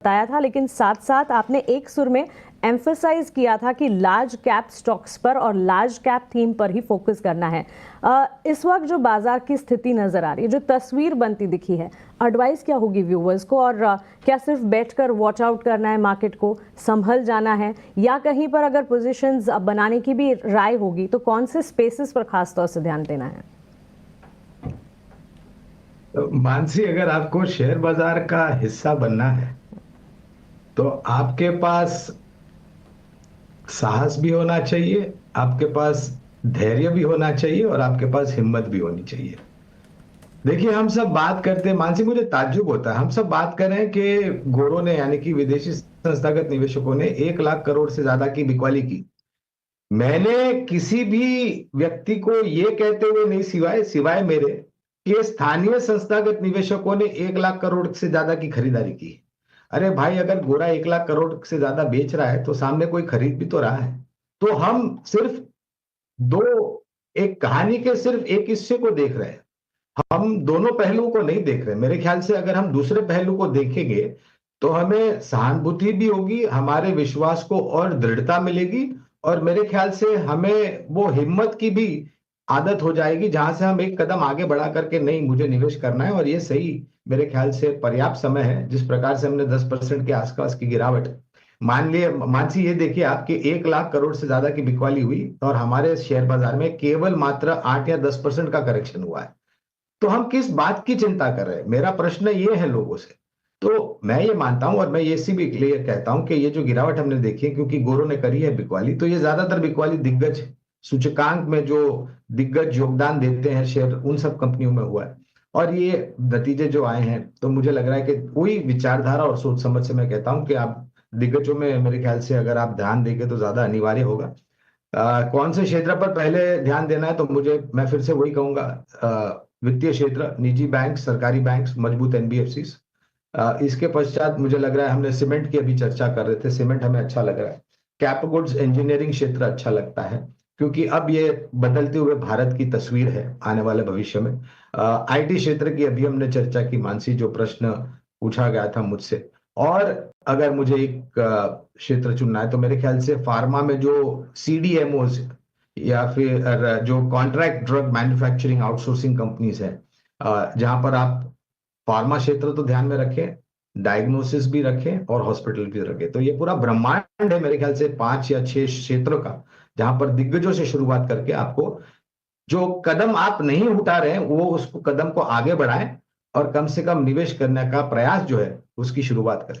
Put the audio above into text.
बताया था, लेकिन साथ साथ आपने एक सुर में एम्फसाइज किया था कि लार्ज कैप स्टॉक्स पर और लार्ज कैप थीम पर ही फोकस करना है। इस वक्त जो बाजार की स्थिति नजर आ रही है, जो तस्वीर बनती दिखी है, एडवाइस क्या होगी व्यूवर्स को? और क्या सिर्फ बैठकर वॉच आउट करना है, मार्केट को संभल जाना है, या कहीं पर अगर पोजीशंस बनाने की भी राय होगी तो कौन से स्पेसेस पर खास तौर से ध्यान देना है? तो मानसी, अगर आपको शेयर बाजार का हिस्सा बनना है तो आपके पास साहस भी होना चाहिए, आपके पास धैर्य भी होना चाहिए और आपके पास हिम्मत भी होनी चाहिए। देखिए, हम सब बात करते हैं मानसी, मुझे ताज्जुब होता है, हम सब बात कर रहे हैं कि गोरों ने यानी कि विदेशी संस्थागत निवेशकों ने 1 लाख करोड़ से ज्यादा की बिकवाली की। मैंने किसी भी व्यक्ति को ये कहते हुए नहीं, सिवाय सिवाय मेरे, कि स्थानीय संस्थागत निवेशकों ने 1 लाख करोड़ से ज्यादा की खरीदारी की। अरे भाई, अगर गोरा 1 लाख करोड़ से ज्यादा बेच रहा है तो सामने कोई खरीद भी तो रहा है। तो हम सिर्फ दो एक कहानी के सिर्फ एक हिस्से को देख रहे हैं, हम दोनों पहलुओं को नहीं देख रहे। मेरे ख्याल से अगर हम दूसरे पहलू को देखेंगे तो हमें सहानुभूति भी होगी, हमारे विश्वास को और दृढ़ता मिलेगी, और मेरे ख्याल से हमें वो हिम्मत की भी आदत हो जाएगी जहां से हम एक कदम आगे बढ़ा करके, नहीं मुझे निवेश करना है और ये सही, मेरे ख्याल से पर्याप्त समय है। जिस प्रकार से हमने 10% के आसपास की गिरावट, मान लिए मानसी, ये देखिए आपके 1 लाख करोड़ से ज्यादा की बिकवाली हुई और हमारे शेयर बाजार में केवल मात्र 8 या 10% का करेक्शन हुआ है। तो हम किस बात की चिंता कर रहे हैं, मेरा प्रश्न ये है लोगों से। तो मैं ये मानता हूं और मैं ये सी भी क्लियर कहता हूं कि ये जो गिरावट हमने देखी है, क्योंकि गोरों ने करी है बिकवाली, तो ये ज्यादातर बिकवाली दिग्गज सूचकांक में जो दिग्गज योगदान देते हैं शेयर, उन सब कंपनियों में हुआ है। और ये नतीजे जो आए हैं, तो मुझे लग रहा है कि कोई विचारधारा और सोच समझ से मैं कहता हूं कि आप दिग्गजों में मेरे ख्याल से अगर आप ध्यान देंगे तो ज्यादा अनिवार्य होगा। कौन से क्षेत्र पर पहले ध्यान देना है, तो मैं फिर से वही कहूंगा, वित्तीय क्षेत्र, निजी बैंक, सरकारी बैंक, मजबूत एनबीएफसी। इसके पश्चात मुझे लग रहा है, हमने सीमेंट की अभी चर्चा कर रहे थे, सीमेंट हमें अच्छा लग रहा है। कैप गुड्स, इंजीनियरिंग क्षेत्र अच्छा लगता है, क्योंकि अब ये बदलते हुए भारत की तस्वीर है आने वाले भविष्य में। आईटी क्षेत्र की अभी हमने चर्चा की मानसी, जो प्रश्न पूछा गया था मुझसे। और अगर मुझे एक क्षेत्र चुनना है तो मेरे ख्याल से फार्मा में जो सीडीएमओज या फिर जो contract drug manufacturing outsourcing companies हैं, जहां पर आप फार्मा क्षेत्र तो ध्यान में रखें, डायग्नोसिस भी रखें और हॉस्पिटल भी रखें, तो ये पूरा ब्रह्मांड है मेरे ख्याल से 5 या 6 क्षेत्रों का, जहां पर दिग्गजों से शुरुआत करके आपको जो कदम आप नहीं उठा रहे हैं वो उसको कदम को आगे बढ़ाएं और कम से कम निवेश करने का प्रयास जो है उसकी शुरुआत करें।